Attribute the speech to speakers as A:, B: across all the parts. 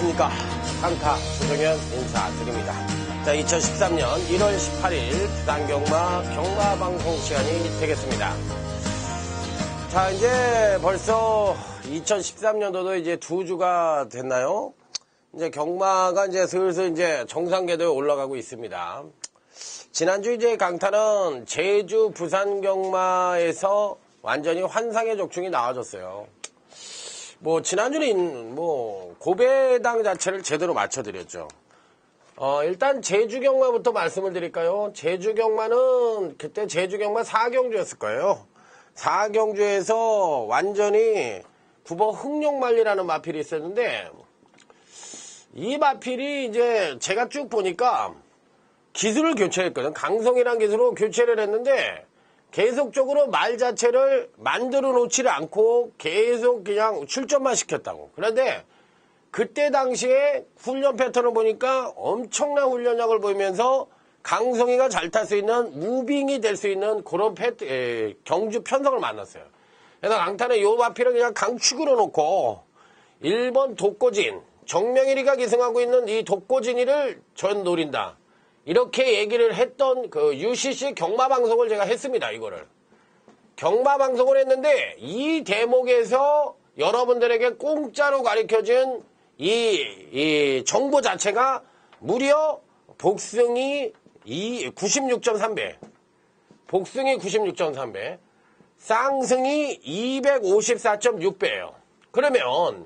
A: 안녕하십니까. 강타 조정현 인사드립니다. 자, 2013년 1월 18일 부산경마 경마방송 시간이 되겠습니다. 자, 이제 벌써 2013년도도 이제 2주가 됐나요? 이제 경마가 이제 슬슬 이제 정상 궤도에 올라가고 있습니다. 지난주 이제 강타는 제주 부산 경마에서 완전히 환상의 족충이 나와줬어요. 뭐 지난주는 뭐 고배당 자체를 제대로 맞춰드렸죠. 일단 제주 경마부터 말씀을 드릴까요? 제주 경마는 그때 제주 경마 4경주였을 거예요. 4경주에서 완전히 9번 흥룡만리라는 마필이 있었는데, 이 마필이 이제 제가 쭉 보니까 기술을 교체했거든. 강성이란 기술로 교체를 했는데 계속적으로 말 자체를 만들어 놓지를 않고 계속 그냥 출전만 시켰다고. 그런데 그때 당시에 훈련 패턴을 보니까 엄청난 훈련량을 보이면서 강성이가 잘 탈 수 있는 무빙이 될 수 있는 그런 경주 편성을 만났어요. 그래서 강타는 요 마필을 그냥 강축으로 놓고 1번 독고진, 정명일이가 기승하고 있는 이 독고진이를 전 노린다. 이렇게 얘기를 했던 그 UCC 경마방송을 제가 했습니다, 이거를. 경마방송을 했는데, 이 대목에서 여러분들에게 공짜로 가르쳐준 이 정보 자체가 무려 복승이 96.3배, 복승이 96.3배, 쌍승이 254.6배예요. 그러면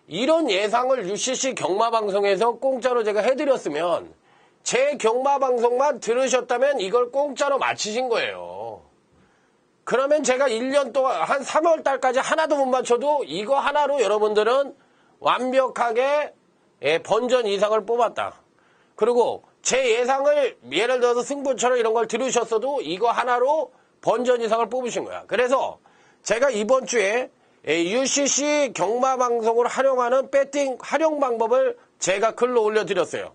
A: 이런 예상을 UCC 경마방송에서 공짜로 제가 해드렸으면 제 경마방송만 들으셨다면 이걸 공짜로 맞히신 거예요. 그러면 제가 1년 동안 한 3월달까지 하나도 못 맞춰도 이거 하나로 여러분들은 완벽하게 번전 이상을 뽑았다. 그리고 제 예상을 예를 들어서 승부처럼 이런 걸 들으셨어도 이거 하나로 번전 이상을 뽑으신 거야. 그래서 제가 이번 주에 UCC 경마방송을 활용하는 배팅 활용 방법을 제가 글로 올려드렸어요.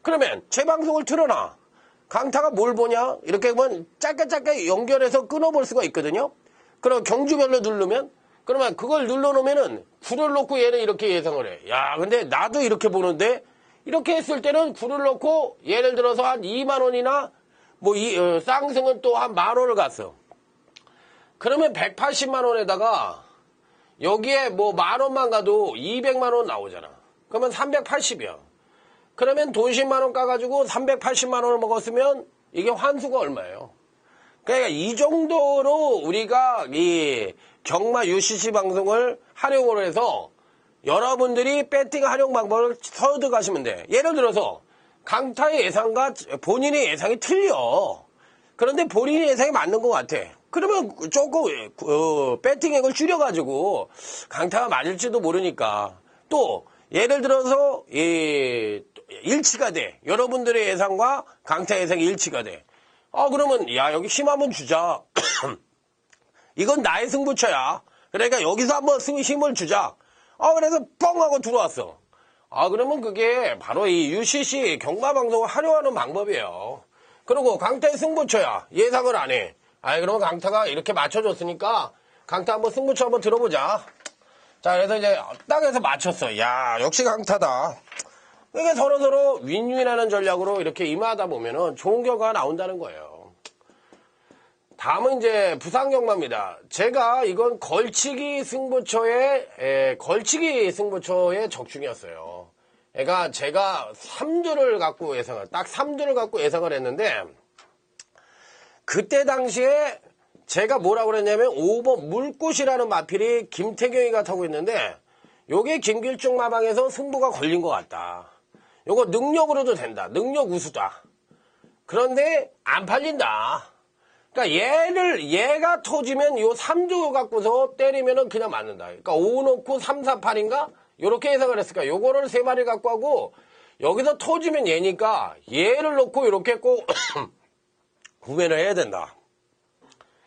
A: 그러면 제 방송을 틀어놔. 강타가 뭘 보냐? 이렇게 보면 짧게 연결해서 끊어볼 수가 있거든요. 그럼 경주별로 누르면, 그러면 그걸 눌러놓으면은 굴을 놓고 얘는 이렇게 예상을 해. 야, 근데 나도 이렇게 보는데, 이렇게 했을 때는 굴을 놓고 예를 들어서 한 2만원이나 뭐 쌍승은 또 한 만원을 갔어. 그러면 180만원에다가 여기에 뭐 만원만 가도 200만원 나오잖아. 그러면 380이야. 그러면 돈 10만원 까가지고 380만원을 먹었으면 이게 환수가 얼마예요? 그러니까 이 정도로 우리가 이 경마 UCC 방송을 활용을 해서 여러분들이 배팅 활용 방법을 터득하시면 돼. 예를 들어서 강타의 예상과 본인의 예상이 틀려. 그런데 본인의 예상이 맞는 것 같아. 그러면 조금 배팅액을 줄여가지고 강타가 맞을지도 모르니까. 또 예를 들어서 일치가 돼. 여러분들의 예상과 강타 예상이 일치가 돼. 그러면 야, 여기 힘 한번 주자. 이건 나의 승부처야. 그러니까 여기서 한번 힘을 주자. 그래서 뻥 하고 들어왔어. 그러면 그게 바로 이 UCC 경마방송을 활용하는 방법이에요. 그리고 강타의 승부처야. 예상을 안 해. 그러면 강타가 이렇게 맞춰줬으니까 강타 한번 승부처 한번 들어보자. 자, 그래서 이제 딱 해서 맞췄어. 야, 역시 강타다. 이게 서로 윈윈하는 전략으로 이렇게 임하다 보면은 좋은 결과가 나온다는 거예요. 다음은 이제 부산경마입니다. 제가 이건 걸치기 승부처의 적중이었어요. 그러니까 제가 3주를 갖고 딱 3주를 갖고 예상을 했는데, 그때 당시에 제가 뭐라고 그랬냐면 5번 물꽃이라는 마필이 김태경이가 타고 있는데, 요게 김길중 마방에서 승부가 걸린 것 같다. 요거 능력으로도 된다. 능력 우수다. 그런데 안 팔린다. 그러니까 얘가 터지면 요 3주 갖고서 때리면은 그냥 맞는다. 그러니까 5 놓고 3, 4, 8인가? 요렇게 예상을 했을까. 요거를 3마리 갖고 하고, 여기서 터지면 얘니까 얘를 놓고 요렇게 꼭 구매를 해야 된다.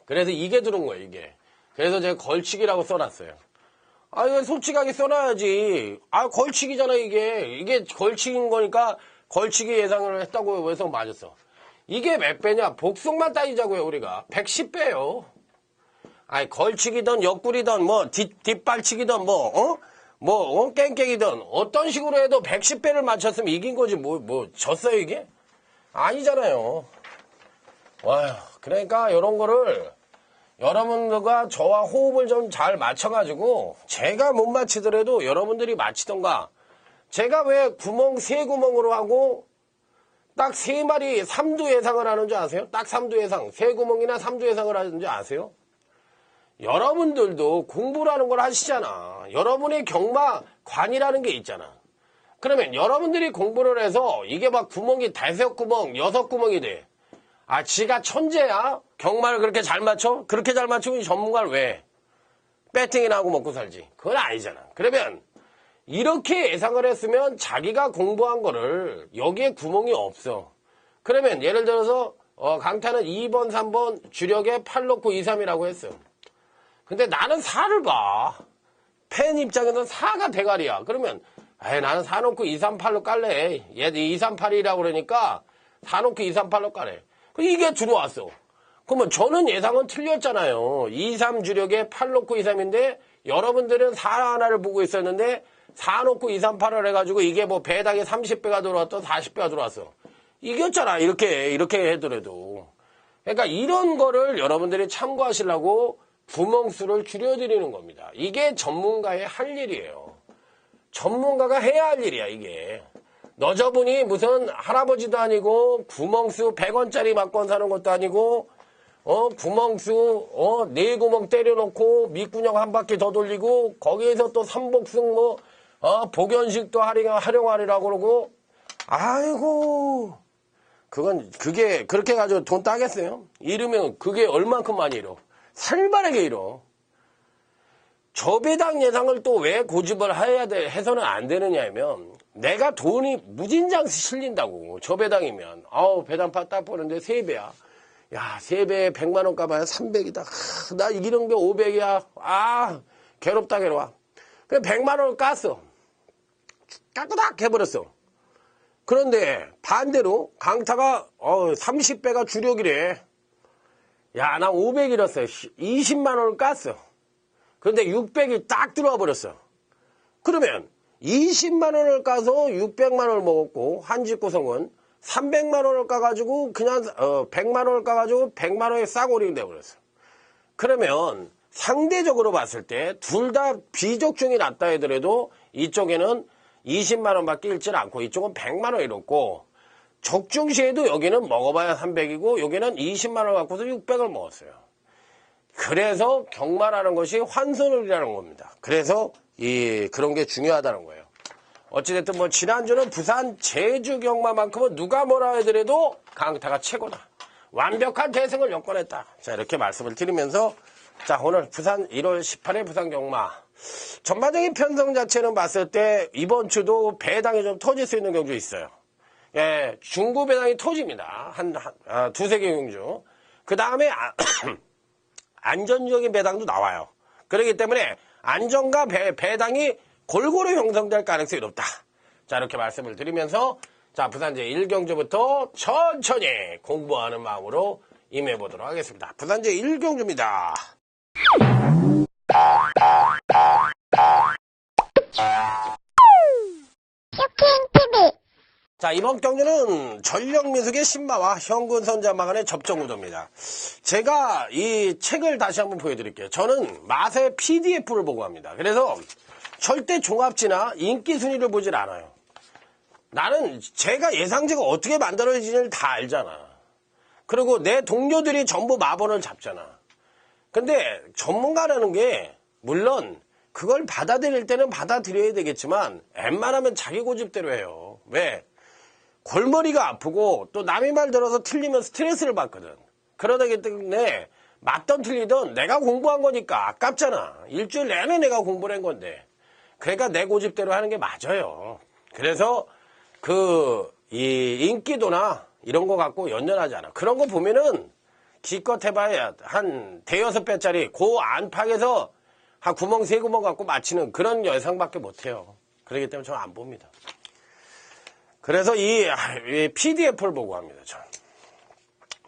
A: 그래서 이게 들은 거예요, 이게. 그래서 제가 걸치기라고 써놨어요. 이거 솔직하게 써놔야지. 걸치기잖아, 이게. 이게 걸치기인 거니까 걸치기 예상을 했다고 해서 맞았어. 이게 몇 배냐? 복숭만 따지자고요, 우리가. 110배요. 걸치기든 옆구리든 뒷발치기든 깽깽이든 어떤 식으로 해도 110배를 맞췄으면 이긴 거지, 졌어요, 이게? 아니잖아요. 와, 그러니까 이런 거를 여러분들과 저와 호흡을 좀 잘 맞춰가지고 제가 못 맞히더라도 여러분들이 맞히던가 제가 왜 세 구멍으로 하고 딱 3마리 3두 예상을 하는 줄 아세요? 딱 3두 예상, 3구멍이나 3두 예상을 하는 줄 아세요? 여러분들도 공부라는 걸 하시잖아. 여러분의 경마관이라는 게 있잖아. 그러면 여러분들이 공부를 해서 이게 막 구멍이 5구멍, 6구멍이 돼. 아, 지가 천재야? 경마를 그렇게 잘 맞춰? 그렇게 잘 맞추면 전문가를 왜? 배팅이나 하고 먹고 살지. 그건 아니잖아. 그러면 이렇게 예상을 했으면 자기가 공부한 거를 여기에 구멍이 없어. 그러면 예를 들어서 강타는 2번, 3번 주력에 8 놓고 2, 3이라고 했어. 근데 나는 4를 봐. 팬 입장에서는 4가 대가리야. 그러면 나는 4 놓고 2, 3, 8로 깔래. 얘 2, 3, 8이라고 그러니까 4 놓고 2, 3, 8로 깔래. 이게 들어왔어. 그러면 저는 예상은 틀렸잖아요. 2, 3 주력에 8 놓고 2, 3인데 여러분들은 4 하나를 보고 있었는데 4 놓고 2, 3, 8을 해가지고 이게 배당에 30배가 들어왔던 40배가 들어왔어. 이겼잖아. 이렇게 해더라도. 그러니까 이런 거를 여러분들이 참고하시려고 구멍수를 줄여드리는 겁니다. 이게 전문가의 할 일이에요. 전문가가 해야 할 일이야, 이게. 너 저분이 무슨 할아버지도 아니고 구멍수 100원짜리 막건 사는 것도 아니고 구멍수 4구멍 때려놓고 밑구녕 한 바퀴 더 돌리고 거기에서 또 삼복승 복연식도 활용하리라고 그러고 아이고 그게 그렇게 가지고 돈 따겠어요? 잃으면 그게 얼만큼 많이 잃어? 살벌하게 잃어. 저배당 예상을 또 왜 고집을 해서는 안 되느냐 하면 내가 돈이 무진장 실린다고. 저배당이면 배당파 딱 보는데 3배야. 야, 3배에 100만 원 값이야. 300이다. 나 이기는 게 500이야. 괴롭다 괴로워. 그냥 100만 원을 깠어. 까꾸닥 해버렸어. 그런데 반대로 강타가 30배가 주력이래. 야, 나 500 잃었어. 20만 원을 깠어. 그런데 600이 딱 들어와 버렸어. 그러면 20만 원을 까서 600만 원을 먹었고 한집구성은 300만 원을 까가지고 그냥 100만 원을 까가지고 100만 원에 싸고리 돼버렸어. 그러면 상대적으로 봤을 때 둘 다 비적중이 낮다 하더라도 이쪽에는 20만 원밖에 잃지 않고 이쪽은 100만 원 잃었고 적중시에도 여기는 먹어봐야 300이고 여기는 20만 원 갖고서 600을 먹었어요. 그래서 경마라는 것이 환손을이라는 겁니다. 그래서 그런 게 중요하다는 거예요. 어찌됐든 지난주는 부산 제주 경마만큼은 누가 뭐라 하더라도 강타가 최고다. 완벽한 대승을 엮어냈다. 자, 이렇게 말씀을 드리면서 자, 오늘 부산 1월 18일 부산 경마 전반적인 편성 자체는 봤을 때 이번 주도 배당이 좀 터질 수 있는 경주 있어요. 예, 중구 배당이 터집니다. 두세 개 경주. 그 다음에 안전적인 배당도 나와요. 그렇기 때문에 안전과 배당이 골고루 형성될 가능성이 높다. 자, 이렇게 말씀을 드리면서 자, 부산 제1경주부터 천천히 공부하는 마음으로 임해보도록 하겠습니다. 부산 제1경주입니다. 자, 이번 경주는 전력미숙의 신마와 현군선자마 간의 접전구도입니다. 제가 이 책을 다시 한번 보여드릴게요. 저는 맛의 PDF를 보고 합니다. 그래서 절대 종합지나 인기 순위를 보질 않아요. 나는 제가 예상지가 어떻게 만들어지는지를 다 알잖아. 그리고 내 동료들이 전부 마번을 잡잖아. 근데 전문가라는 게 물론 그걸 받아들일 때는 받아들여야 되겠지만 웬만하면 자기 고집대로 해요. 왜? 골머리가 아프고 또 남의 말 들어서 틀리면 스트레스를 받거든. 그러기 때문에 맞던 틀리던 내가 공부한 거니까 아깝잖아. 일주일 내내 내가 공부를 한 건데. 그러니까 내 고집대로 하는 게 맞아요. 그래서 이 인기도나 이런 거 갖고 연연하지 않아. 그런 거 보면은 기껏 해봐야 한 5배짜리 그 안팎에서 한 구멍 3구멍 갖고 맞히는 그런 예상밖에 못해요. 그렇기 때문에 저는 안 봅니다. 그래서 이 PDF를 보고 합니다. 저는.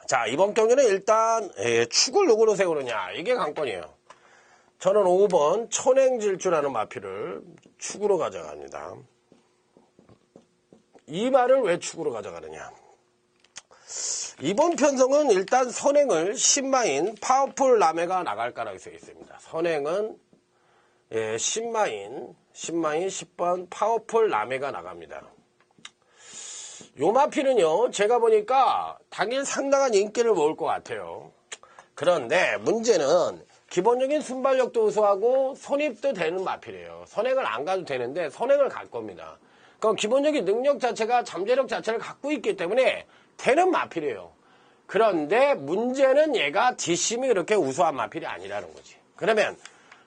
A: 자, 이번 경기는 일단 축을 누구로 세우느냐 이게 관건이에요. 저는 5번 천행질주라는 마필을 축으로 가져갑니다. 이 말을 왜 축으로 가져가느냐. 이번 편성은 일단 선행을 신마인 파워풀 라메가 나갈 거라고 되어 있습니다. 선행은 신마인 10번 파워풀 라메가 나갑니다. 요 마필은요, 제가 보니까 당일 상당한 인기를 모을 것 같아요. 그런데 문제는 기본적인 순발력도 우수하고 선입도 되는 마필이에요. 선행을 안 가도 되는데 선행을 갈 겁니다. 그럼 기본적인 능력 자체가 잠재력 자체를 갖고 있기 때문에 되는 마필이에요. 그런데 문제는 얘가 뒷심이 그렇게 우수한 마필이 아니라는 거지. 그러면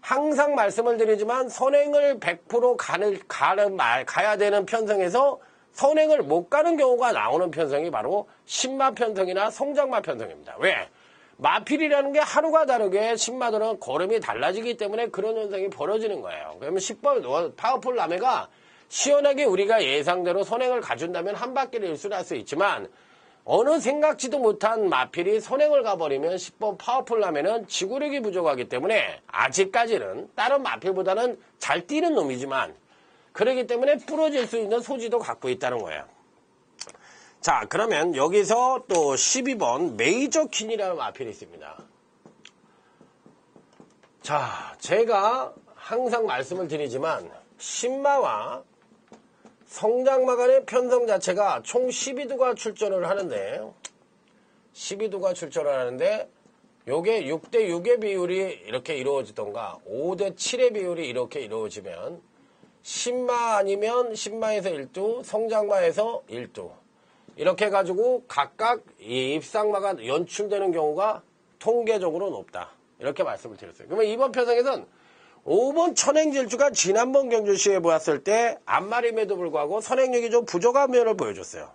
A: 항상 말씀을 드리지만 선행을 100% 가야 되는 편성에서 선행을 못 가는 경우가 나오는 편성이 바로 신마 편성이나 성장마 편성입니다. 왜? 마필이라는 게 하루가 다르게 신마들은 걸음이 달라지기 때문에 그런 현상이 벌어지는 거예요. 그러면 10번 파워풀 라메가 시원하게 우리가 예상대로 선행을 가준다면 한 바퀴를 일수할 수 있지만 어느 생각지도 못한 마필이 선행을 가버리면 10번 파워풀 라메는 지구력이 부족하기 때문에 아직까지는 다른 마필보다는 잘 뛰는 놈이지만 그렇기 때문에 부러질 수 있는 소지도 갖고 있다는 거예요. 자, 그러면 여기서 또 12번 메이저 퀸이라는 마필이 있습니다. 자, 제가 항상 말씀을 드리지만 신마와 성장마 간의 편성 자체가 총 12두가 출전을 하는데 12두가 출전을 하는데 요게 6대 6의 비율이 이렇게 이루어지던가 5대 7의 비율이 이렇게 이루어지면 신마 아니면 신마에서 1두, 성장마에서 1두 이렇게 해가지고 각각 이 입상마가 연출되는 경우가 통계적으로 높다. 이렇게 말씀을 드렸어요. 그러면 이번 편성에서는 5번 천행질주가 지난번 경주시에 보았을 때 앞마림에도 불구하고 선행력이 좀 부족한 면을 보여줬어요.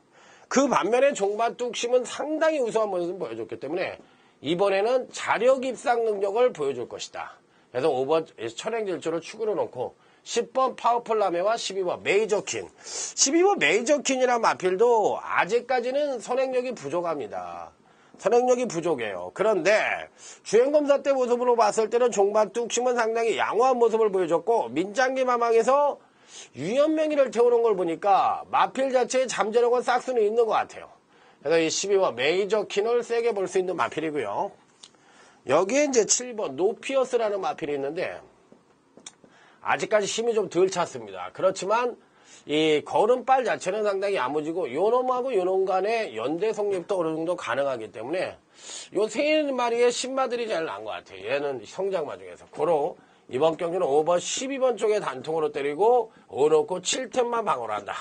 A: 그 반면에 종반 뚝심은 상당히 우수한 모습을 보여줬기 때문에 이번에는 자력 입상 능력을 보여줄 것이다. 그래서 5번 천행질주를 축으로 놓고 10번 파워풀 라메와 12번 메이저퀸. 12번 메이저퀸이라는 마필도 아직까지는 선행력이 부족합니다. 선행력이 부족해요. 그런데 주행검사 때 모습으로 봤을 때는 종반 뚝심은 상당히 양호한 모습을 보여줬고 민장기 마망에서 유연명의를 태우는 걸 보니까 마필 자체의 잠재력은 싹수는 있는 것 같아요. 그래서 이 12번 메이저퀸을 세게 볼 수 있는 마필이고요. 여기에 이제 7번 노피어스라는 마필이 있는데 아직까지 힘이 좀 덜 찼습니다. 그렇지만 이 걸음발 자체는 상당히 야무지고 요놈하고 요놈 간의 연대 성립도 어느 정도 가능하기 때문에 요 세 마리의 신마들이 제일 나은 것 같아요. 얘는 성장마 중에서. 고로 이번 경기는 5번, 12번 쪽에 단통으로 때리고 5 놓고 7템만 방어를 한다.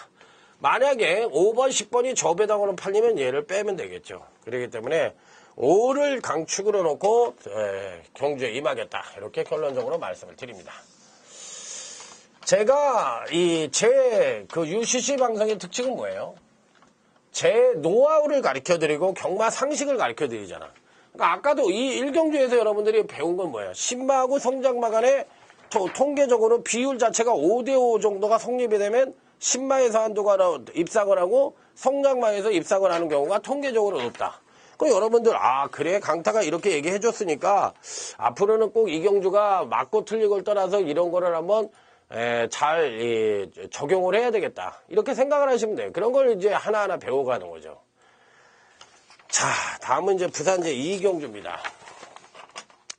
A: 만약에 5번, 10번이 저배당으로 팔리면 얘를 빼면 되겠죠. 그렇기 때문에 5를 강축으로 놓고 경주에 임하겠다. 이렇게 결론적으로 말씀을 드립니다. 제가 제 UCC 방송의 특징은 뭐예요? 제 노하우를 가르쳐드리고 경마 상식을 가르쳐드리잖아. 그러니까 아까도 이 1경주에서 여러분들이 배운 건 뭐예요? 신마하고 성장마 간의 통계적으로 비율 자체가 5대5 정도가 성립이 되면 신마에서 한두가 입상을 하고 성장마에서 입상을 하는 경우가 통계적으로 높다. 그 여러분들 그래 강타가 이렇게 얘기해 줬으니까 앞으로는 꼭 이 경주가 맞고 틀리고를 떠나서 이런 거를 한번 잘 적용을 해야 되겠다. 이렇게 생각을 하시면 돼요. 그런 걸 이제 하나하나 배워가는 거죠. 자, 다음은 이제 부산제 2경주입니다.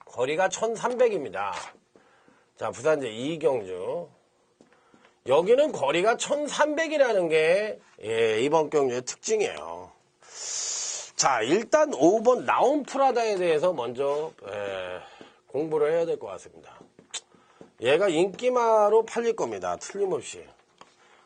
A: 거리가 1300입니다. 자, 부산제 2경주. 여기는 거리가 1300이라는 게 이번 경주의 특징이에요. 자, 일단 5번 나온프라다에 대해서 먼저 공부를 해야 될 것 같습니다. 얘가 인기마로 팔릴 겁니다. 틀림없이.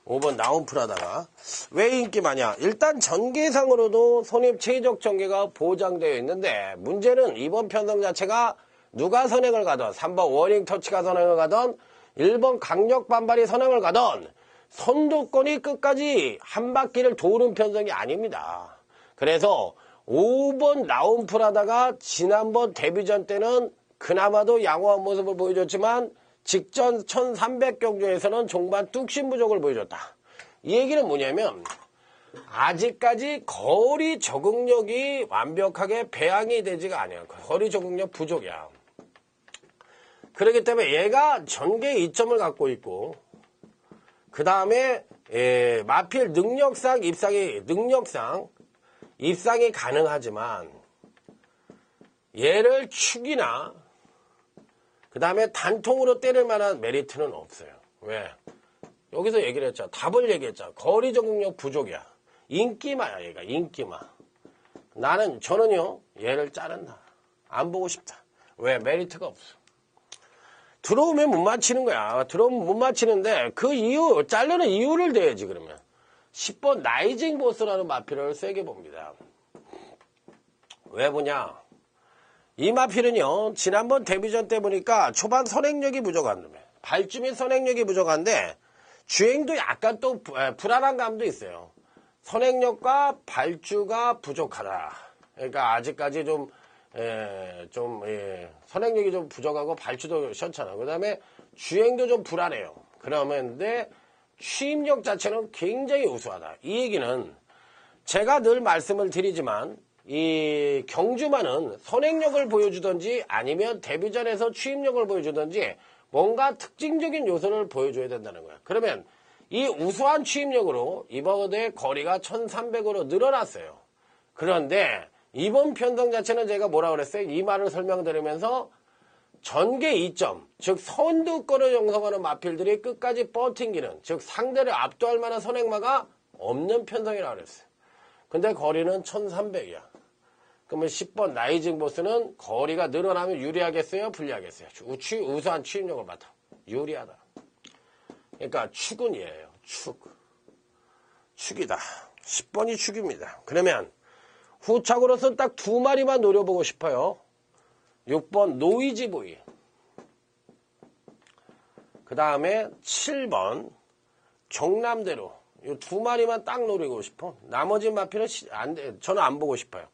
A: 5번 나온프라다가. 왜 인기마냐? 일단 전개상으로도 선입 최적 전개가 보장되어 있는데 문제는 이번 편성 자체가 누가 선행을 가던 3번 워닝 터치가 선행을 가던 1번 강력 반발이 선행을 가던 선두권이 끝까지 한 바퀴를 도는 편성이 아닙니다. 그래서 5번 나온프라다가 지난번 데뷔전 때는 그나마도 양호한 모습을 보여줬지만 직전 1300경주에서는 종반 뚝심 부족을 보여줬다. 이 얘기는 뭐냐면 아직까지 거리 적응력이 완벽하게 배양이 되지가 않아요. 거리 적응력 부족이야. 그렇기 때문에 얘가 전개 이점을 갖고 있고, 그 다음에 마필 능력상 입상이 가능하지만 얘를 축이나 그 다음에 단통으로 때릴 만한 메리트는 없어요. 왜? 여기서 얘기를 했죠. 답을 얘기했죠. 거리 적응력 부족이야. 인기마야, 얘가. 인기마. 저는요, 얘를 자른다. 안 보고 싶다. 왜? 메리트가 없어. 들어오면 못 맞히는 거야. 들어오면 못 맞히는데, 그 이유, 자르는 이유를 대야지, 그러면. 10번 라이징 보스라는 마필을 세게 봅니다. 왜 보냐? 이 마필은요, 지난번 데뷔전 때 보니까 초반 선행력이 부족한 놈이에요. 발주 및 선행력이 부족한데, 주행도 약간 또 불안한 감도 있어요. 선행력과 발주가 부족하다. 그러니까 아직까지 선행력이 좀 부족하고 발주도 시원찮아. 그 다음에 주행도 좀 불안해요. 그러는데 취입력 자체는 굉장히 우수하다. 이 얘기는 제가 늘 말씀을 드리지만 이 경주마는 선행력을 보여주든지 아니면 데뷔전에서 취입력을 보여주든지 뭔가 특징적인 요소를 보여줘야 된다는 거야. 그러면 이 우수한 취입력으로 이번에 거리가 1300으로 늘어났어요. 그런데 이번 편성 자체는 제가 뭐라 그랬어요? 이 말을 설명드리면서 전개 2점, 즉 선두권을 형성하는 마필들이 끝까지 버팅기는, 즉 상대를 압도할 만한 선행마가 없는 편성이라고 그랬어요. 근데 거리는 1300이야. 그러면 10번 라이징 보스는 거리가 늘어나면 유리하겠어요? 불리하겠어요? 우수한 취입력을 맡아. 유리하다. 그러니까 축은 얘예요. 축이다. 10번이 축입니다. 그러면 후착으로서 딱 두 마리만 노려보고 싶어요. 6번 노이지 보이. 그 다음에 7번 경남대로. 이 두 마리만 딱 노리고 싶어. 나머지 마필은 저는 안 보고 싶어요.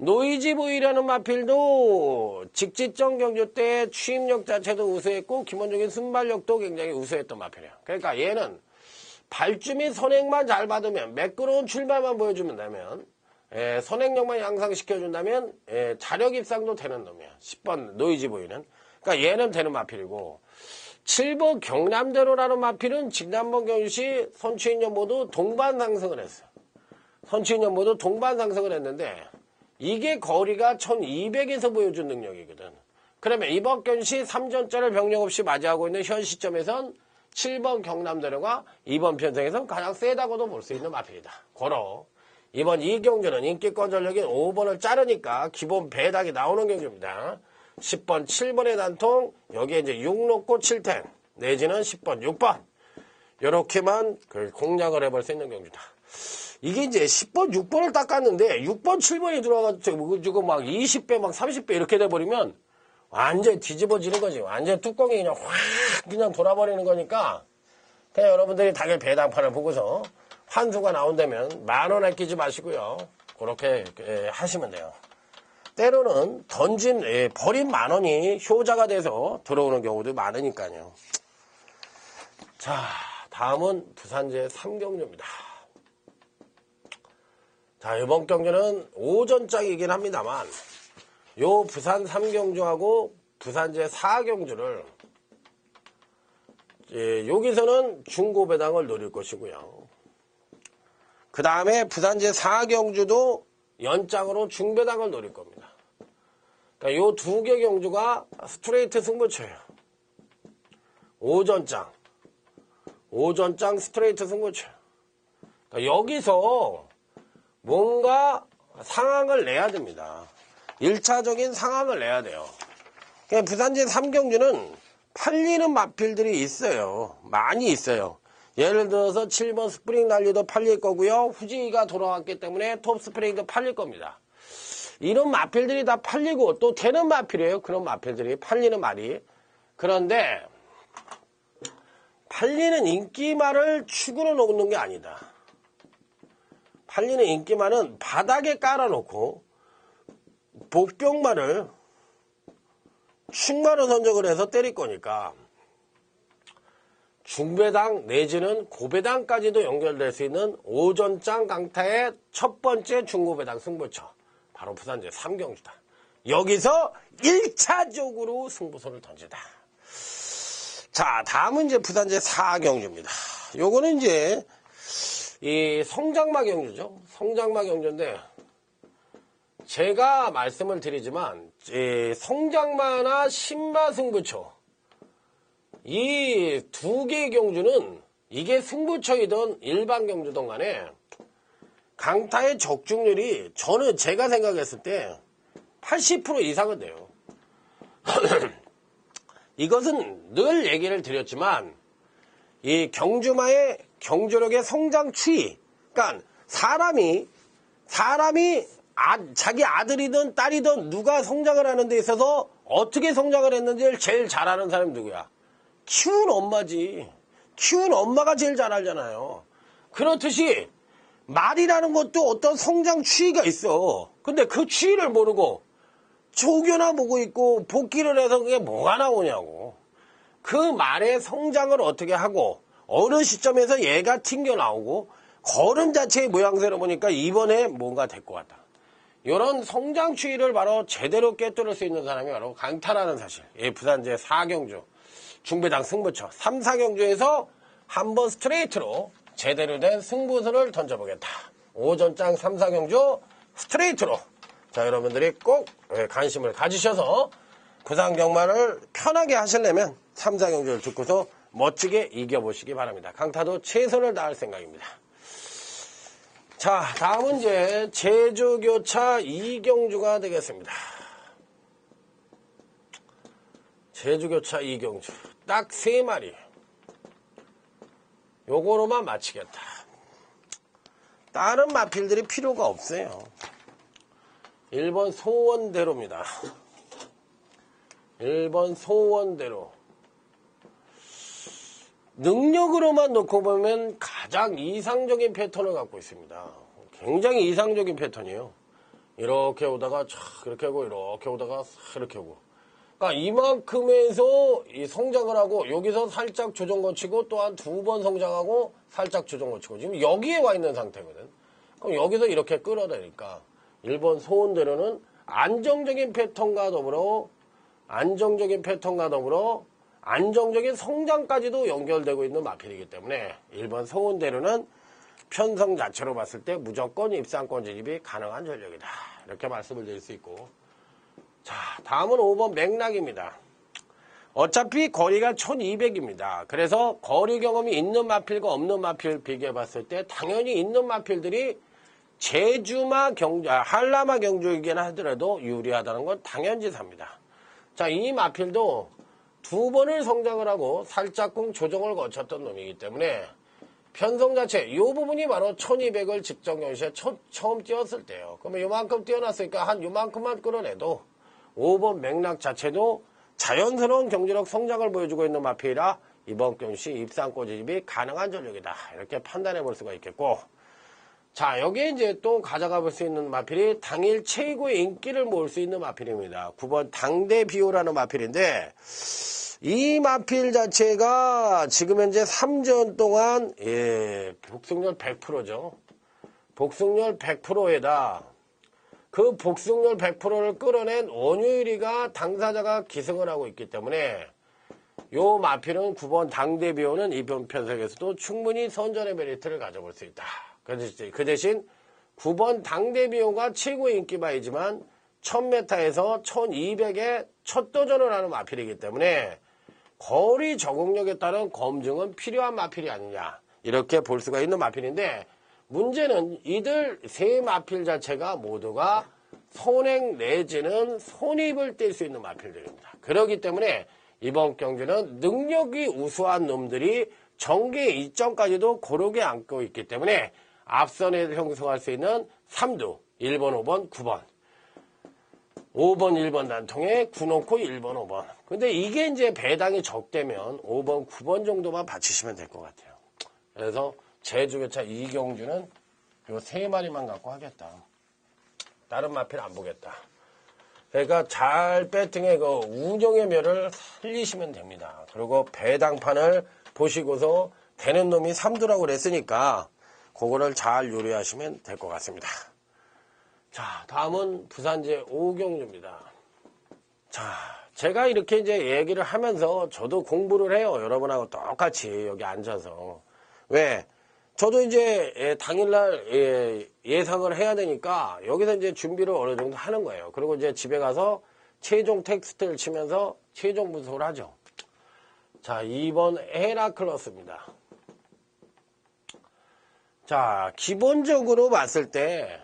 A: 노이지 보이라는 마필도 직지점 경주 때 취입력 자체도 우수했고 기본적인 순발력도 굉장히 우수했던 마필이야. 그러니까 얘는 발주 및 선행만 잘 받으면, 매끄러운 출발만 보여주면 되면, 선행력만 양상시켜준다면 자력 입상도 되는 놈이야. 10번 노이지 보이는. 그러니까 얘는 되는 마필이고, 7번 경남대로라는 마필은 지난번 경주시 선취인연 모두 동반 상승을 했어요. 선취인연 모두 동반 상승을 했는데 이게 거리가 1200에서 보여준 능력이거든. 그러면 이번 경시 3전자를 병력 없이 맞이하고 있는 현 시점에선 7번 경남대로가 이번 편성에서 가장 세다고도 볼 수 있는 마필이다. 고로 이번 이 경주는 인기권 전력인 5번을 자르니까 기본 배당이 나오는 경주입니다. 10번 7번의 단통, 여기에 이제 6 놓고 7텐 내지는 10번 6번 이렇게만 공략을 해볼 수 있는 경주다. 이게 이제 10번 6번을 닦았는데 6번 7번이 들어가가지고 막 20배 막 30배 이렇게 돼버리면 완전 뒤집어지는 거지. 완전 뚜껑이 그냥 확 그냥 돌아버리는 거니까 그냥 여러분들이 당일 배당판을 보고서 환수가 나온다면 10,000원 아끼지 마시고요. 그렇게 하시면 돼요. 때로는 버린 10,000원이 효자가 돼서 들어오는 경우도 많으니까요. 자, 다음은 부산제 3경주입니다. 자, 이번 경주는 오전장이긴 합니다만, 요 부산 3경주하고 부산제 4경주를, 여기서는 중고배당을 노릴 것이고요. 그 다음에 부산제 4경주도 연장으로 중배당을 노릴 겁니다. 그러니까 요 두 개 경주가 스트레이트 승부처예요. 오전장 스트레이트 승부처. 그러니까 여기서 뭔가 상황을 내야 됩니다. 1차적인 상황을 내야 돼요. 그러니까 부산제 3경주는 팔리는 마필들이 있어요. 많이 있어요. 예를 들어서 7번 스프링 난리도 팔릴 거고요. 후지가 돌아왔기 때문에 톱 스프링도 팔릴 겁니다. 이런 마필들이 다 팔리고 또 되는 마필이에요. 그런 마필들이 팔리는 말이. 그런데 팔리는 인기말을 축으로 놓는 게 아니다. 팔리는 인기말은 바닥에 깔아놓고 복병말을 축마로 선적을 해서 때릴 거니까 중배당 내지는 고배당까지도 연결될 수 있는 오전장 강타의 첫 번째 중고배당 승부처. 바로 부산제 3경주다. 여기서 1차적으로 승부수를 던지다. 자, 다음은 이제 부산제 4경주입니다. 요거는 이제 이 성장마 경주죠. 성장마 경주인데 제가 말씀을 드리지만 성장마나 신마 승부처 이 두 개의 경주는 이게 승부처이든 일반 경주든 간에 강타의 적중률이 저는 제가 생각했을 때 80% 이상은 돼요. 이것은 늘 얘기를 드렸지만 이 경주마의 경주력의 성장 추이, 그러니까 사람이 자기 아들이든 딸이든 누가 성장을 하는 데 있어서 어떻게 성장을 했는지를 제일 잘 아는 사람이 누구야? 키운 엄마지. 키운 엄마가 제일 잘 알잖아요. 그렇듯이 말이라는 것도 어떤 성장 추이가 있어. 근데 그 추이를 모르고 조교나 보고 있고 복기를 해서 그게 뭐가 나오냐고. 그 말의 성장을 어떻게 하고 어느 시점에서 얘가 튕겨 나오고 걸음 자체의 모양새를 보니까 이번에 뭔가 될 것 같다. 이런 성장 추이를 바로 제대로 꿰뚫을 수 있는 사람이 바로 강타라는 사실. 예, 부산제 4경주 중배당 승부처 3, 4경주에서 한번 스트레이트로 제대로 된 승부수를 던져보겠다. 오전장 3, 4경주 스트레이트로. 자, 여러분들이 꼭 관심을 가지셔서 부산경마를 편하게 하시려면 3, 4경주를 듣고서 멋지게 이겨보시기 바랍니다. 강타도 최선을 다할 생각입니다. 자, 다음은 이제 제주교차 2경주가 되겠습니다. 제주교차 2경주 딱 3마리 요거로만 마치겠다. 다른 마필들이 필요가 없어요. 1번 소원대로입니다. 1번 소원대로. 능력으로만 놓고 보면 가장 이상적인 패턴을 갖고 있습니다. 굉장히 이상적인 패턴이에요. 이렇게 오다가 촥 이렇게 하고 이렇게 오다가 이렇게 오고. 그러니까 이만큼에서 성장을 하고 여기서 살짝 조정 거치고 또한 2번 성장하고 살짝 조정 거치고 지금 여기에 와 있는 상태거든. 그럼 여기서 이렇게 끌어내니까 1번 소원대로는 안정적인 패턴과 더불어 안정적인 성장까지도 연결되고 있는 마필이기 때문에 1번 소원대로는 편성 자체로 봤을 때 무조건 입상권 진입이 가능한 전력이다. 이렇게 말씀을 드릴 수 있고. 자, 다음은 5번 맥락입니다. 어차피 거리가 1200입니다. 그래서 거리 경험이 있는 마필과 없는 마필 비교해 봤을 때 당연히 있는 마필들이 제주마 경주, 한라마 경주이긴 하더라도 유리하다는 건 당연지사입니다. 자, 이 마필도 2번을 성장을 하고 살짝쿵 조정을 거쳤던 놈이기 때문에 편성 자체, 이 부분이 바로 1200을 직전 경시에 처음 띄웠을 때요. 그러면 요만큼 띄워놨으니까 한 요만큼만 끌어내도 5번 맥락 자체도 자연스러운 경제력 성장을 보여주고 있는 마필이라 이번 경시 입상권 진입이 가능한 전력이다. 이렇게 판단해 볼 수가 있겠고. 자, 여기에 이제 또 가져가 볼 수 있는 마필이 당일 최고의 인기를 모을 수 있는 마필입니다. 9번 당대비호라는 마필인데, 이 마필 자체가 지금 현재 3전 동안, 복승률 100%죠. 복승률 100%에다 그 복승률 100%를 끌어낸 원유일이가 당사자가 기승을 하고 있기 때문에 요 마필은 9번 당대비호는 이번 편성에서도 충분히 선전의 메리트를 가져볼 수 있다. 그 대신 9번 당대비호가 최고의 인기바이지만 1000m에서 1200에 첫 도전을 하는 마필이기 때문에 거리 적응력에 따른 검증은 필요한 마필이 아니냐 이렇게 볼 수가 있는 마필인데 문제는 이들 세 마필 자체가 모두가 선행 내지는 손입을 뗄 수 있는 마필들입니다. 그렇기 때문에 이번 경기는 능력이 우수한 놈들이 정계 이점까지도 고르게 안고 있기 때문에 앞선에 형성할 수 있는 3두 1번, 5번, 9번 5번, 1번 단통에 9놓고 1번, 5번. 근데 이게 이제 배당이 적대면 5번, 9번 정도만 받치시면 될 것 같아요. 그래서 제주교차 이경주는 요 세 마리만 갖고 하겠다. 다른 마필 안 보겠다. 그러니까 잘 배팅의 그 운영의 묘를 살리시면 됩니다. 그리고 배당판을 보시고서 되는 놈이 3두라고 그랬으니까 그거를 잘 요리하시면 될 것 같습니다. 자, 다음은 부산제 5경주입니다. 자, 제가 이렇게 이제 얘기를 하면서 저도 공부를 해요. 여러분하고 똑같이 여기 앉아서. 왜? 저도 이제 당일날 예상을 해야 되니까 여기서 이제 준비를 어느 정도 하는 거예요. 그리고 이제 집에 가서 최종 텍스트를 치면서 최종 분석을 하죠. 자, 2번 헤라클러스입니다. 자, 기본적으로 봤을 때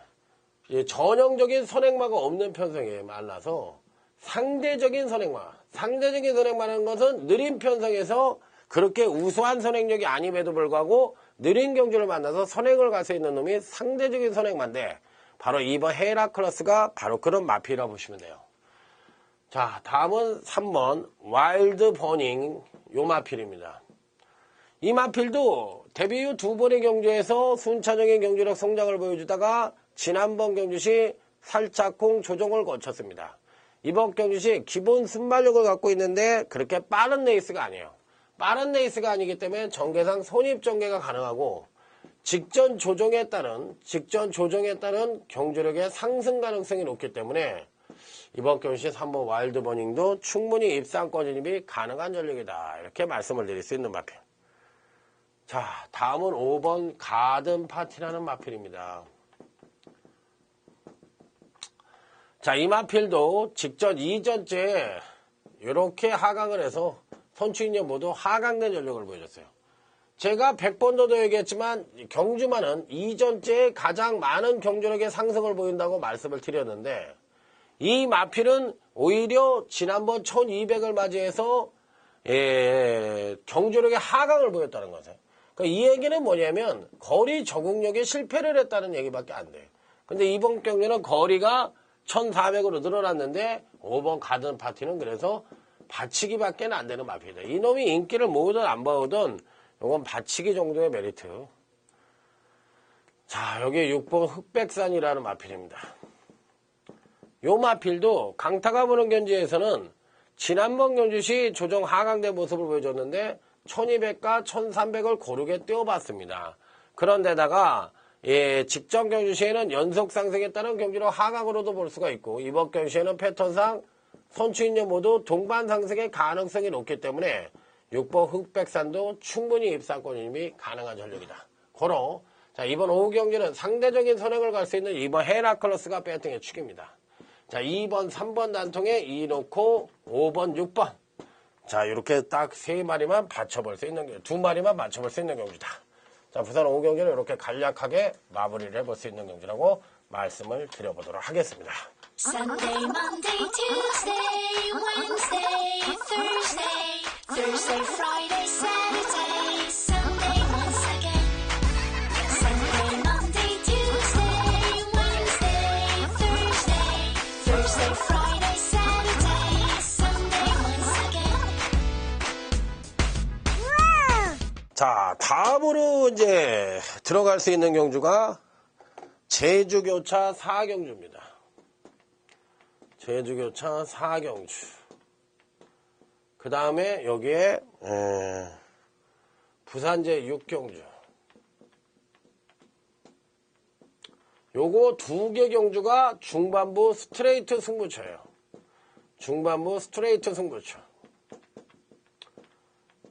A: 전형적인 선행마가 없는 편성에 만나서 상대적인 선행마라는 것은 느린 편성에서 그렇게 우수한 선행력이 아님에도 불구하고 느린 경주를 만나서 선행을 갈 수 있는 놈이 상대적인 선행마인데 바로 2번 헤라클러스가 바로 그런 마필이라고 보시면 돼요. 자, 다음은 3번 와일드 버닝 요 마필입니다. 이 마필도 데뷔 후 2번의 경주에서 순차적인 경주력 성장을 보여주다가 지난번 경주 시 살짝쿵 조정을 거쳤습니다. 이번 경주 시 기본 순발력을 갖고 있는데 그렇게 빠른 레이스가 아니에요. 빠른 레이스가 아니기 때문에 전개상 손입전개가 가능하고 직전 조정에 따른 경주력의 상승 가능성이 높기 때문에 이번 경주 시 3번 와일드 버닝도 충분히 입상권 진입이 가능한 전력이다. 이렇게 말씀을 드릴 수 있는 마필. 자, 다음은 5번 가든 파티라는 마필입니다. 자, 이 마필도 직전 2전째 이렇게 하강을 해서 선추인년 모두 하강된 전력을 보여줬어요. 제가 100번 정도 얘기했지만 경주만은 2전째에 가장 많은 경주력의 상승을 보인다고 말씀을 드렸는데 이 마필은 오히려 지난번 1200을 맞이해서 경주력의 하강을 보였다는 거죠. 그러니까 이 얘기는 뭐냐면 거리 적응력에 실패를 했다는 얘기밖에 안 돼요. 근데 이번 경주는 거리가 1400으로 늘어났는데 5번 가든 파티는 그래서 받치기밖에 안 되는 마필이다. 이놈이 인기를 모으든 안 모으든 이건 받치기 정도의 메리트. 자, 여기 6번 흑백산이라는 마필입니다. 요 마필도 강타가 보는 경주에서는 지난번 경주 시 조정 하강된 모습을 보여줬는데 1200과 1300을 고르게 떼어봤습니다. 그런데다가 직전 경주 시에는 연속 상승에 따른 경주로 하강으로도 볼 수가 있고 이번 경주 시에는 패턴상 선추인년 모두 동반 상승의 가능성이 높기 때문에 6번 흑백산도 충분히 입상권 진입이 가능한 전력이다. 고로 자, 이번 오후 경기는 상대적인 선행을 갈 수 있는 2번 헤라클러스가 배팅의 축입니다. 자, 2번, 3번 단통에 2 놓고 5번, 6번. 자, 이렇게 딱 3마리만 받쳐볼 수 있는, 2마리만 맞춰볼 수 있는 경기다. 자, 부산 오후 경기는 이렇게 간략하게 마무리를 해볼 수 있는 경기라고 말씀을 드려보도록 하겠습니다.
B: Sunday, Monday, Tuesday, Wednesday, Thursday, Thursday, Friday, Saturday, Sunday once again. Sunday, Monday, Tuesday, Wednesday, Thursday, Thursday, Friday, Saturday, Sunday once again.
A: 자, 다음으로 이제 들어갈 수 있는 경주가 제주교차 4경주입니다. 제주교차 4경주. 그 다음에 여기에 부산제 6경주. 요거 2개 경주가 중반부 스트레이트 승부처예요. 중반부 스트레이트 승부처.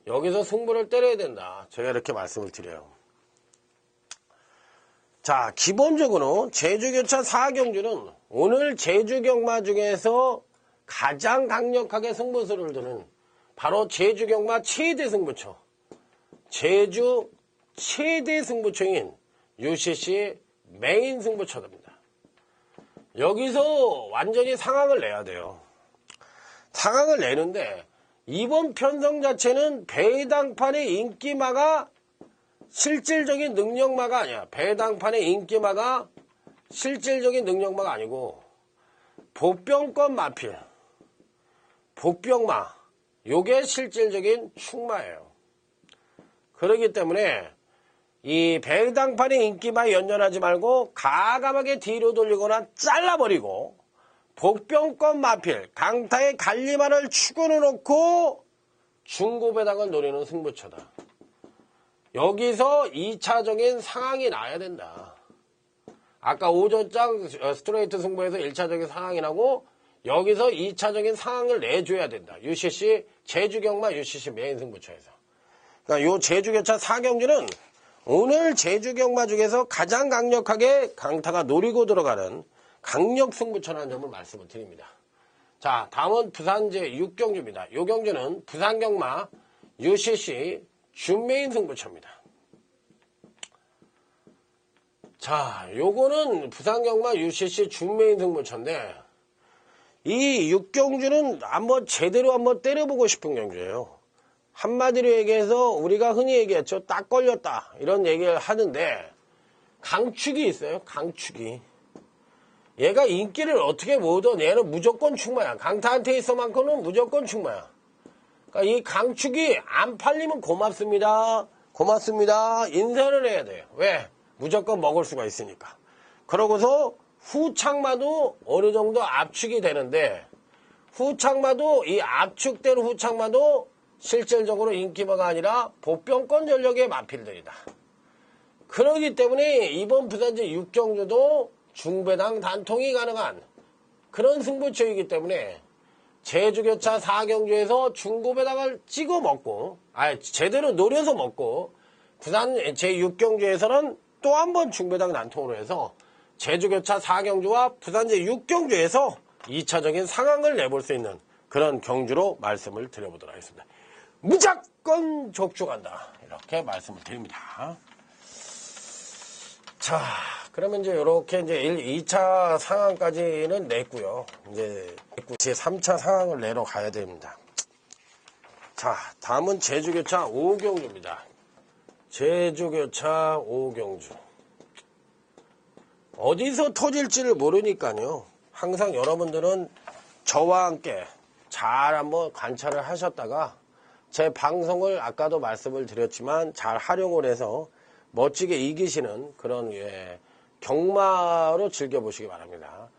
A: 여기서 승부를 때려야 된다. 제가 이렇게 말씀을 드려요. 자, 기본적으로 제주교차 4경주는 오늘 제주경마 중에서 가장 강력하게 승부수를 두는 바로 제주경마 최대 승부처, 제주 최대 승부처인 UCC 메인 승부처입니다. 여기서 완전히 상황을 내야 돼요. 상황을 내는데 이번 편성 자체는 배당판의 인기마가 실질적인 능력마가 아니야. 배당판의 인기마가 실질적인 능력마가 아니고 복병권 마필, 복병마, 요게 실질적인 축마예요. 그렇기 때문에 이 배당판의 인기마에 연연하지 말고 가감하게 뒤로 돌리거나 잘라버리고 복병권 마필, 강타의 갈리마를 추구해 놓고 중고배당을 노리는 승부처다. 여기서 2차적인 상황이 나야 된다. 아까 오전장 스트레이트 승부에서 1차적인 상황이 나고 여기서 2차적인 상황을 내줘야 된다. UCC 제주경마 UCC 메인 승부처에서. 그러니까 요 제주교차 4경주는 오늘 제주경마 중에서 가장 강력하게 강타가 노리고 들어가는 강력 승부처라는 점을 말씀을 드립니다. 자, 다음은 부산제 6경주입니다. 요 경주는 부산경마 UCC 준메인 승부처입니다. 자, 요거는 부산경마 UCC 준메인 승부처인데 이 6경주는 제대로 한번 때려보고 싶은 경주예요. 한마디로 얘기해서 우리가 흔히 얘기했죠. 딱 걸렸다. 이런 얘기를 하는데 강축이 있어요. 강축이. 얘가 인기를 어떻게 모으든 얘는 무조건 충마야. 강타한테 있어만큼은 무조건 충마야. 그러니까 이 강축이 안 팔리면 고맙습니다. 고맙습니다. 인사를 해야 돼요. 왜? 무조건 먹을 수가 있으니까. 그러고서 후창마도 어느 정도 압축이 되는데 후창마도 이 압축된 후창마도 실질적으로 인기마가 아니라 보병권 전력의 마필들이다. 그렇기 때문에 이번 부산제 6경주도 중배당 단통이 가능한 그런 승부처이기 때문에 제주교차 4경주에서 중고배당을 찍어 먹고 제대로 노려서 먹고 부산 제6경주에서는 또 한 번 중배당 단통으로 해서 제주교차 4경주와 부산제 6경주에서 2차적인 상황을 내볼 수 있는 그런 경주로 말씀을 드려보도록 하겠습니다. 무조건 족주간다. 이렇게 말씀을 드립니다. 자, 그러면 이제 이렇게 이제 2차 상황까지는 냈고요. 이제 3차 상황을 내러 가야 됩니다. 자, 다음은 제주교차 5경주입니다. 제주교차 5경주. 어디서 터질지를 모르니까요. 항상 여러분들은 저와 함께 잘 한번 관찰을 하셨다가 제 방송을 아까도 말씀을 드렸지만 잘 활용을 해서 멋지게 이기시는 그런 경마로 즐겨보시기 바랍니다.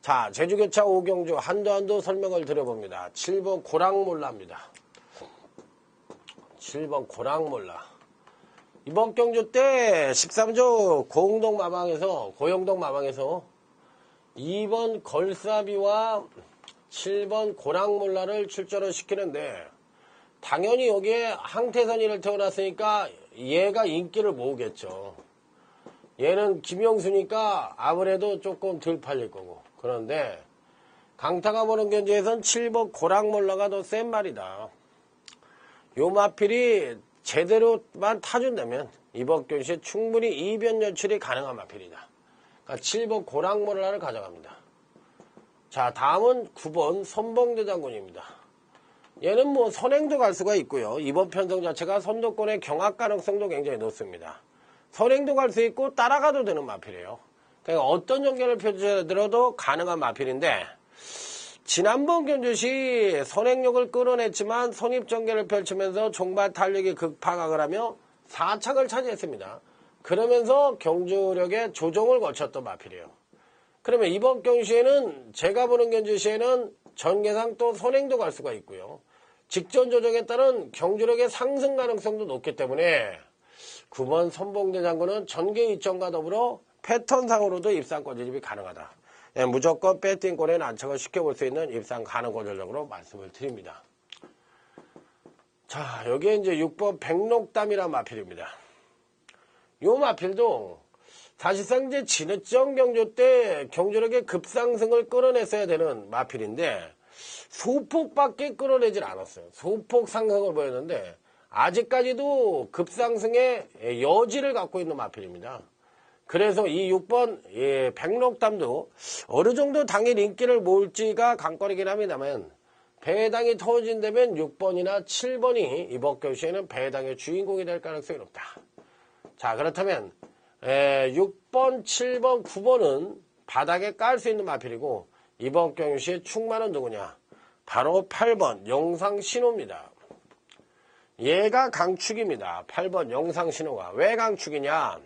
A: 자, 제주교차 5경주 한도 설명을 드려봅니다. 7번 고랑몰라입니다. 7번 고랑몰라. 이번 경주 때 13조 고영동 마방에서 2번 걸사비와 7번 고랑몰라를 출전을 시키는데 당연히 여기에 항태선이를 태어났으니까 얘가 인기를 모으겠죠. 얘는 김영수니까 아무래도 조금 덜 팔릴 거고. 그런데 강타가 보는 견지에선 7번 고랑몰라가 더 센 말이다. 요 마필이 제대로만 타준다면 이번 경시에 충분히 이변 연출이 가능한 마필이다. 그러니까 7번 고랑몰라를 가져갑니다. 자, 다음은 9번 선봉대 장군입니다. 얘는 뭐 선행도 갈 수가 있고요. 이번 편성 자체가 선두권의 경합 가능성도 굉장히 높습니다. 선행도 갈 수 있고 따라가도 되는 마필이에요. 그러니까 어떤 전개를 펼쳐들어도 가능한 마필인데 지난번 견주시 선행력을 끌어냈지만 선입전개를 펼치면서 종반 탄력이 극파각을 하며 4착을 차지했습니다. 그러면서 경주력의 조정을 거쳤던 마필이에요. 그러면 이번 경주시에는 제가 보는 견주시에는 전개상 또 선행도 갈 수가 있고요. 직전 조정에 따른 경주력의 상승 가능성도 높기 때문에 9번 선봉대 장군은 전개 이점과 더불어 패턴상으로도 입상권 진입이 가능하다. 예, 무조건 배팅권에 난척을 시켜볼 수 있는 입상 가능권 전력으로 말씀을 드립니다. 자, 여기에 이제 6번 백록담이라는 마필입니다. 요 마필도 사실상 이제 진해정 경주 때 경주력의 급상승을 끌어냈어야 되는 마필인데 소폭밖에 끌어내질 않았어요. 소폭 상승을 보였는데 아직까지도 급상승의 여지를 갖고 있는 마필입니다. 그래서 이 6번 백록담도 어느 정도 당일 인기를 모을지가 관건이긴 합니다만 배당이 터진다면 6번이나 7번이 이번 경시에는 배당의 주인공이 될 가능성이 높다. 자, 그렇다면 6번, 7번, 9번은 바닥에 깔 수 있는 마필이고 이번 경시의 충마는 누구냐? 바로 8번 영상신호입니다. 얘가 강축입니다. 8번 영상신호가. 왜 강축이냐?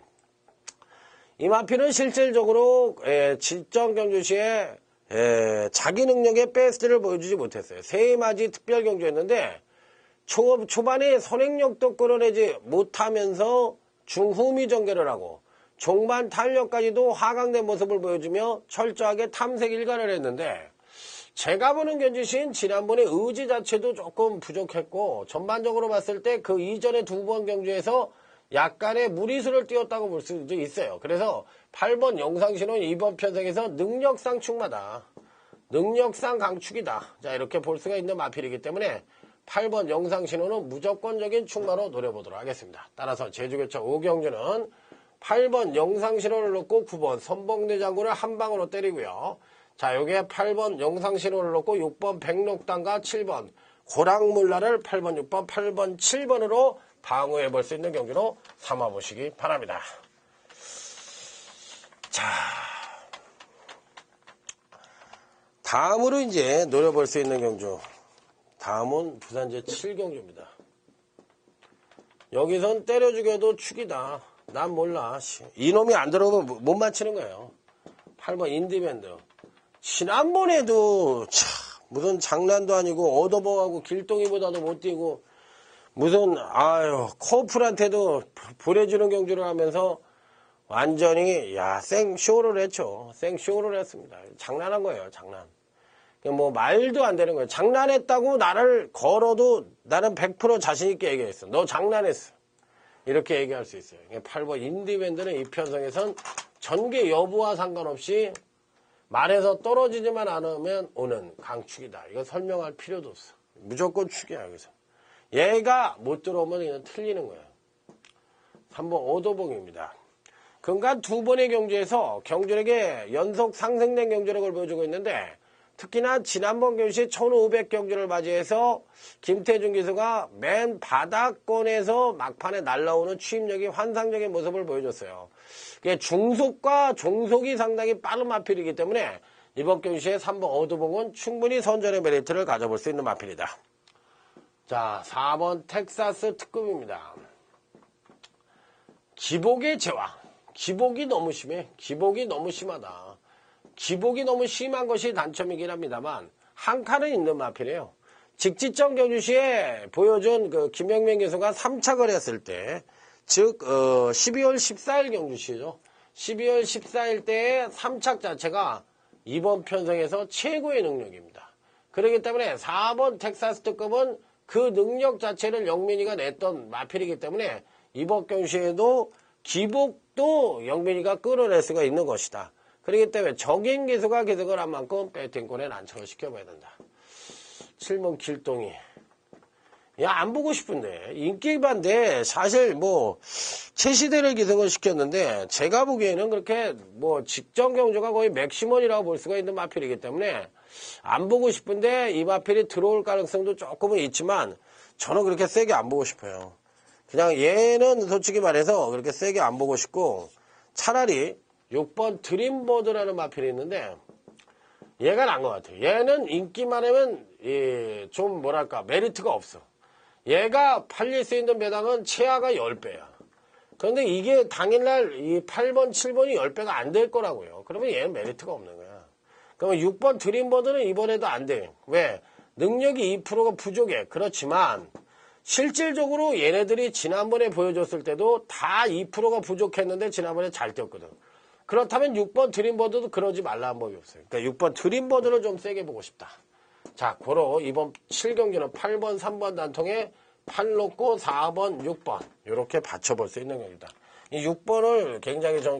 A: 이 마필은 실질적으로 질정 경주시에 자기 능력의 베스트를 보여주지 못했어요. 세맞이 특별 경주였는데 초반에 선행력도 끌어내지 못하면서 중후미 전개를 하고 종반 탄력까지도 하강된 모습을 보여주며 철저하게 탐색 일관을 했는데 제가 보는 경주신 지난번에 의지 자체도 조금 부족했고 전반적으로 봤을 때 그 이전에 두 번 경주에서 약간의 무리수를 띄웠다고 볼 수도 있어요. 그래서 8번 영상신호는 이번 편성에서 능력상 충마다. 능력상 강축이다. 자, 이렇게 볼 수가 있는 마필이기 때문에 8번 영상신호는 무조건적인 충마로 노려보도록 하겠습니다. 따라서 제주교차 5경주는 8번 영상신호를 넣고 9번 선봉대장구를 한 방으로 때리고요. 자, 요게 8번 영상신호를 넣고 6번 백록당과 7번 고랑물라를 8번, 6번, 8번, 7번으로 방어해 볼 수 있는 경기로 삼아보시기 바랍니다. 자, 다음으로 이제 노려볼 수 있는 경주. 다음은 부산제 7경주입니다. 여기선 때려 죽여도 축이다. 난 몰라. 이놈이 안 들어오면 못 맞히는 거예요. 8번 인디밴드. 지난번에도 참 무슨 장난도 아니고 얻어먹하고 길동이보다도 못 뛰고 무슨 커플한테도 보내주는 경주를 하면서 완전히 생쇼를 했죠. 생쇼를 했습니다. 장난한 거예요. 장난. 뭐 말도 안 되는 거예요. 장난했다고 나를 걸어도 나는 100% 자신있게 얘기했어. 너 장난했어. 이렇게 얘기할 수 있어요. 8번 인디밴드는 이 편성에선 전개 여부와 상관없이 말에서 떨어지지만 않으면 오는 강축이다. 이거 설명할 필요도 없어. 무조건 축이야. 여기서 얘가 못 들어오면 이건 틀리는 거예요. 3번 오도봉입니다. 근간 두 번의 경주에서 경주력에 연속 상승된 경주력을 보여주고 있는데 특히나 지난번 경주시 1500경주를 맞이해서 김태준 기수가 맨 바닥권에서 막판에 날라오는 추임력이 환상적인 모습을 보여줬어요. 중속과 종속이 상당히 빠른 마필이기 때문에 이번 경주시의 3번 어두봉은 충분히 선전의 메리트를 가져볼 수 있는 마필이다. 자, 4번 텍사스 특급입니다. 기복의 제왕. 기복이 너무 심해. 기복이 너무 심하다. 기복이 너무 심한 것이 단점이긴 합니다만 한 칸은 있는 마필이에요. 직지점 경주시에 보여준 그 김영민 교수가 3착을 했을 때, 즉 12월 14일 경주시죠. 12월 14일 때의 3착 자체가 이번 편성에서 최고의 능력입니다. 그렇기 때문에 4번 텍사스 특급은 그 능력 자체를 영민이가 냈던 마필이기 때문에 이번 경주시에도 기복도 영민이가 끌어낼 수가 있는 것이다. 그렇기 때문에 적인 기수가 기득을 한 만큼 배팅권에 난처를 시켜봐야 된다. 7번 길동이. 안 보고 싶은데. 인기반대 사실 최시대를 기승을 시켰는데 제가 보기에는 그렇게 직전 경주가 거의 맥시멈이라고 볼 수가 있는 마필이기 때문에 안 보고 싶은데 이 마필이 들어올 가능성도 조금은 있지만 저는 그렇게 세게 안 보고 싶어요. 그냥 얘는 솔직히 말해서 그렇게 세게 안 보고 싶고 차라리 6번 드림버드라는 마필이 있는데 얘가 나은 것 같아요. 얘는 인기만 하면 좀 메리트가 없어. 얘가 팔릴 수 있는 배당은 최하가 10배야. 그런데 이게 당일날 이 8번, 7번이 10배가 안 될 거라고요. 그러면 얘는 메리트가 없는 거야. 그러면 6번 드림버드는 이번에도 안 돼. 왜? 능력이 2%가 부족해. 그렇지만 실질적으로 얘네들이 지난번에 보여줬을 때도 다 2%가 부족했는데 지난번에 잘 뛰었거든. 그렇다면 6번 드림버드도 그러지 말라는 법이 없어요. 그러니까 6번 드림버드를 좀 세게 보고 싶다. 자, 고로 이번 7경기는 8번, 3번 단통에 8 놓고 4번, 6번 이렇게 받쳐볼 수 있는 경기다. 이 6번을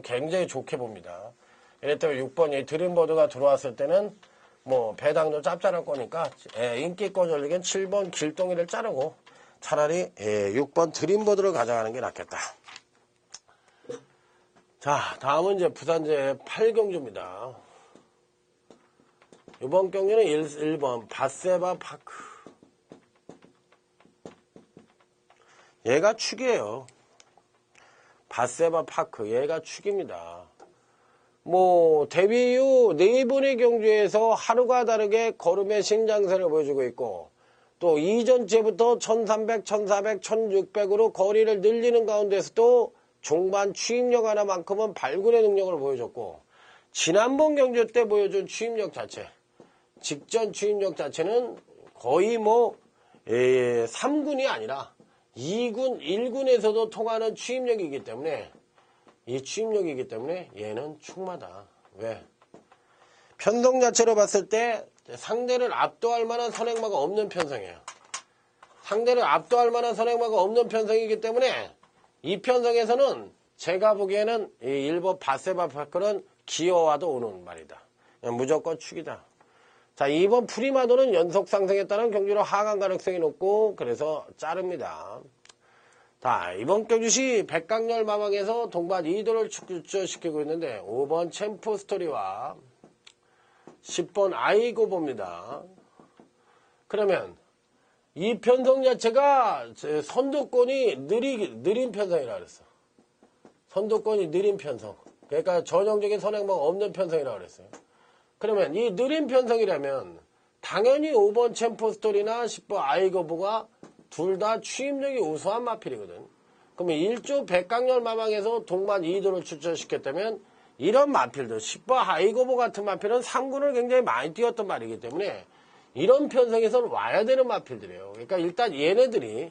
A: 굉장히 좋게 봅니다. 이럴 때 6번이 드림버드가 들어왔을 때는 배당도 짭짤할 거니까 인기권 전략엔 7번 길동이를 자르고 차라리 6번 드림버드를 가져가는 게 낫겠다. 자, 다음은 이제 부산제 8경주입니다. 이번 경기는 1번 바세바 파크. 얘가 축이에요. 바세바 파크. 얘가 축입니다. 데뷔 이후 4번의 경주에서 하루가 다르게 걸음의 신장세를 보여주고 있고 또 이전째부터 1300, 1400, 1600으로 거리를 늘리는 가운데서도 종반 추임력 하나만큼은 발군의 능력을 보여줬고 지난번 경주 때 보여준 추임력 자체 직전 추임력 자체는 거의 3군이 아니라 2군, 1군에서도 통하는 추임력이기 때문에 얘는 충마다. 왜? 편성 자체로 봤을 때 상대를 압도할 만한 선행마가 없는 편성이에요. 상대를 압도할 만한 선행마가 없는 편성이기 때문에 이 편성에서는 제가 보기에는 이 1번 바세바파크는 기어와도 오는 말이다. 무조건 축이다. 자, 2번 프리마도는 연속 상승에 따른 경주로 하강 가능성이 높고 그래서 자릅니다. 자, 이번 경주시 백강렬 마방에서 동반 2도를 출전시키고 있는데 5번 챔프 스토리와 10번 아이고 봅니다. 그러면 이 편성 자체가 선두권이 느린 편성이라 그랬어. 선두권이 느린 편성. 그러니까 전형적인 선행마가 없는 편성이라 그랬어요. 그러면 이 느린 편성이라면 당연히 5번 챔프 스토리나 10번 아이고보가 둘 다 추임력이 우수한 마필이거든. 그러면 1조 백강렬 마방에서 동반 2도를 출전시켰다면 이런 마필들 10번 아이고보 같은 마필은 3군을 굉장히 많이 뛰었던 말이기 때문에 이런 편성에서는 와야 되는 마필들이에요. 그러니까 일단 얘네들이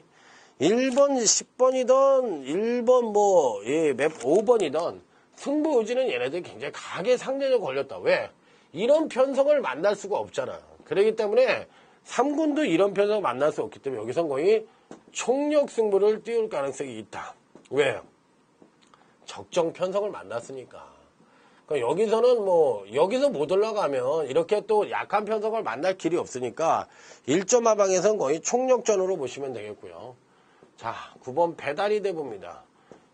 A: 1번 10번이던 1번 맵 5번이던 승부 의지는 얘네들이 굉장히 강하게 상대적으로 걸렸다. 왜? 이런 편성을 만날 수가 없잖아. 그렇기 때문에 3군도 이런 편성을 만날 수 없기 때문에 여기선 거의 총력 승부를 띄울 가능성이 있다. 왜? 적정 편성을 만났으니까. 그러니까 여기서는 여기서 못 올라가면 이렇게 또 약한 편성을 만날 길이 없으니까 1점 하방에서는 거의 총력전으로 보시면 되겠고요. 자, 9번 배달이 대부입니다.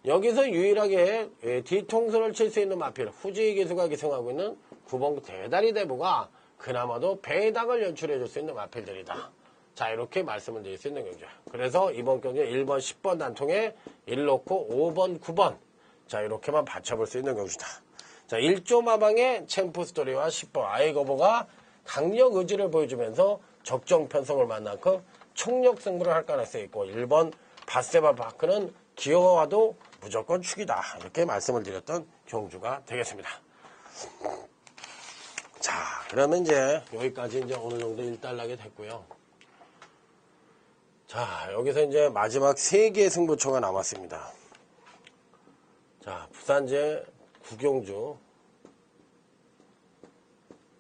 A: 여기서 유일하게 뒤통수를 칠 수 있는 마필 후지의 기수가 기승하고 있는 9번 배달이 대부가 그나마도 배당을 연출해 줄 수 있는 마필들이다. 자, 이렇게 말씀을 드릴 수 있는 경주. 그래서 이번 경주 1번 10번 단통에 1 놓고 5번 9번 자, 이렇게만 받쳐볼 수 있는 경주다. 자, 1조 마방의 챔프 스토리와 10번 아이거버가 강력 의지를 보여주면서 적정 편성을 만나고 총력 승부를 할 가능성이 있고 1번 바세바 바크는 기어와도 무조건 축이다. 이렇게 말씀을 드렸던 경주가 되겠습니다. 자, 그러면 이제 여기까지 이제 어느 정도 일단락이 됐고요. 자, 여기서 이제 마지막 3개의 승부처가 남았습니다. 자, 부산제 구경주.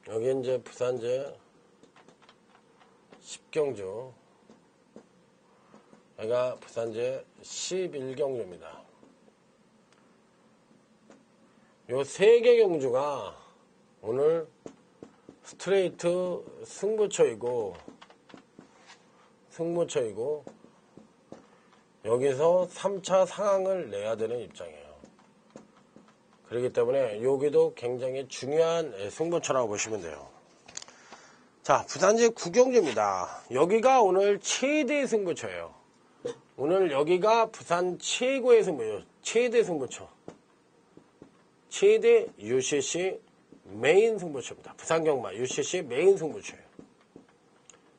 A: 여기 이제 부산제 10경주. 여기가 부산제 11경주입니다. 요 3개 경주가 오늘 스트레이트 승부처이고 여기서 3차 상황을 내야 되는 입장이에요. 그렇기 때문에 여기도 굉장히 중요한 승부처라고 보시면 돼요. 자, 부산제 구경주입니다. 여기가 오늘 최대 승부처예요. 오늘 여기가 부산 최고의 승부처, 최대 승부처. 최대 UCC 메인 승부처입니다. 부산경마 UCC 메인 승부처예요.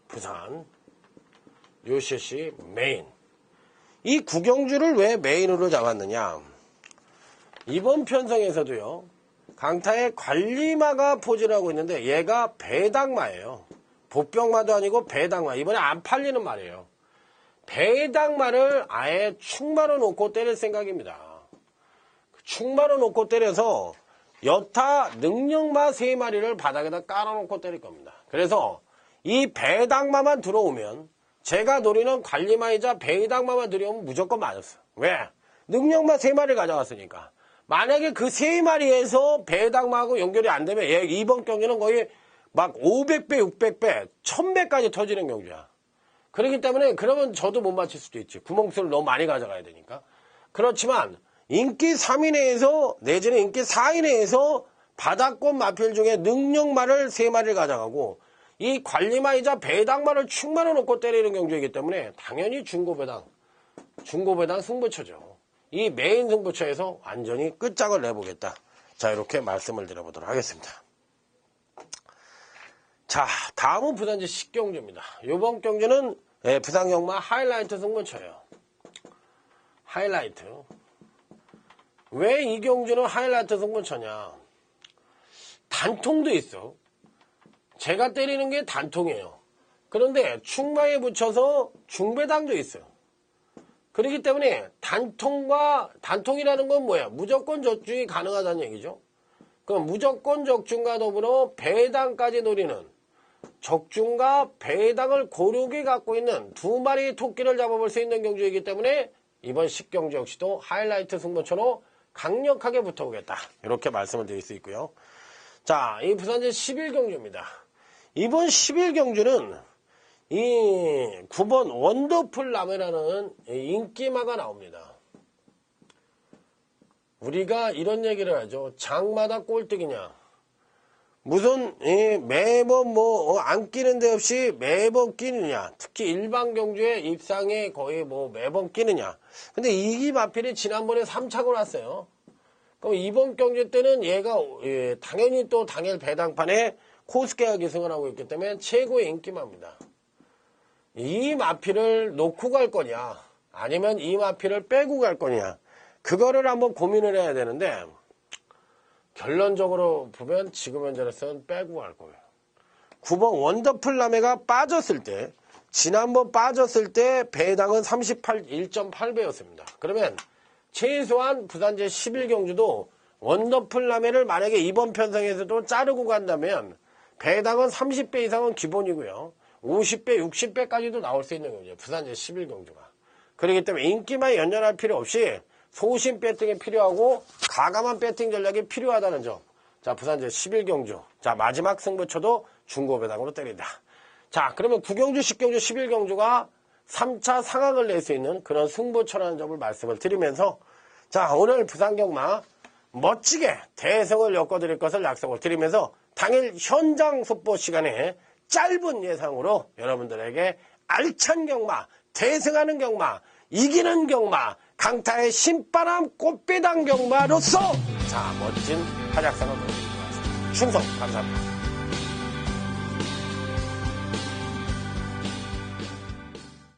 A: 부산 UCC 메인. 이 구경주를 왜 메인으로 잡았느냐? 이번 편성에서도요. 강타에 관리마가 포진하고 있는데 얘가 배당마예요. 보병마도 아니고 배당마. 이번에 안 팔리는 말이에요. 배당마를 아예 축마로 놓고 때릴 생각입니다. 축마로 놓고 때려서 여타 능력마 3마리를 바닥에다 깔아놓고 때릴 겁니다. 그래서 이 배당마만 들어오면 제가 노리는 관리마이자 배당마만 들어오면 무조건 맞았어. 왜? 능력마 3마리를 가져갔으니까. 만약에 그 3마리에서 배당마하고 연결이 안 되면 얘 이번 경기는 거의 막 500배, 600배, 1000배까지 터지는 경주야. 그렇기 때문에 그러면 저도 못 맞힐 수도 있지. 구멍수를 너무 많이 가져가야 되니까. 그렇지만 인기 3위 내에서 내지는 인기 4위 내에서 바닥권 마필 중에 능력마를 3마리를 가져가고 이 관리마이자 배당마를 축마로 놓고 때리는 경주이기 때문에 당연히 중고배당 승부처죠. 이 메인 승부처에서 완전히 끝장을 내보겠다. 자, 이렇게 말씀을 드려보도록 하겠습니다. 자, 다음은 부산제 10경주입니다. 이번 경주는 부산경마 하이라이트 승부처예요. 하이라이트. 왜 이 경주는 하이라이트 승부처냐? 단통도 있어. 제가 때리는 게 단통이에요. 그런데 축마에 붙여서 중배당도 있어요. 그렇기 때문에 단통이라는 건 뭐야? 무조건 적중이 가능하다는 얘기죠. 그럼 무조건 적중과 더불어 배당까지 노리는 적중과 배당을 고르게 갖고 있는 두 마리 토끼를 잡아볼 수 있는 경주이기 때문에 이번 10경주 역시도 하이라이트 승부처로 강력하게 붙어보겠다. 이렇게 말씀을 드릴 수 있고요. 자, 이 부산제 11경주입니다. 이번 11경주는 이 9번 원더풀 라메라는 인기마가 나옵니다. 우리가 이런 얘기를 하죠. 장마다 꼴등이냐. 무슨 매번 안 끼는 데 없이 매번 끼느냐. 특히 일반 경주에 입상에 거의 매번 끼느냐. 근데 이기마필이 지난번에 3착을 왔어요. 그럼 이번 경주 때는 얘가 당연히 또 당일 배당판에 코스케가 기승을 하고 있기 때문에 최고의 인기마입니다. 이 마필을 놓고 갈 거냐 아니면 이 마필을 빼고 갈 거냐 그거를 한번 고민을 해야 되는데 결론적으로 보면 지금 현재로서는 빼고 갈 거예요. 9번 원더풀 라메가 빠졌을 때 지난번 빠졌을 때 배당은 1.8배였습니다. 그러면 최소한 부산제 11경주도 원더풀 라메를 만약에 이번 편성에서도 자르고 간다면 배당은 30배 이상은 기본이고요. 50배, 60배까지도 나올 수 있는 경주예요. 부산제 11경주가. 그렇기 때문에 인기만 연연할 필요 없이 소신 배팅이 필요하고 가감한 배팅 전략이 필요하다는 점. 자, 부산제 11경주. 자, 마지막 승부처도 중고배당으로 때린다. 자, 그러면 9경주, 10경주, 11경주가 3차 상황을 낼 수 있는 그런 승부처라는 점을 말씀을 드리면서 자, 오늘 부산경마 멋지게 대성을 엮어드릴 것을 약속을 드리면서 당일 현장 속보 시간에 짧은 예상으로 여러분들에게 알찬 경마, 대승하는 경마, 이기는 경마, 강타의 신바람 꽃배당 경마로서 자 멋진 활약상을 보여드리도록 하겠습니다. 충성 감사합니다.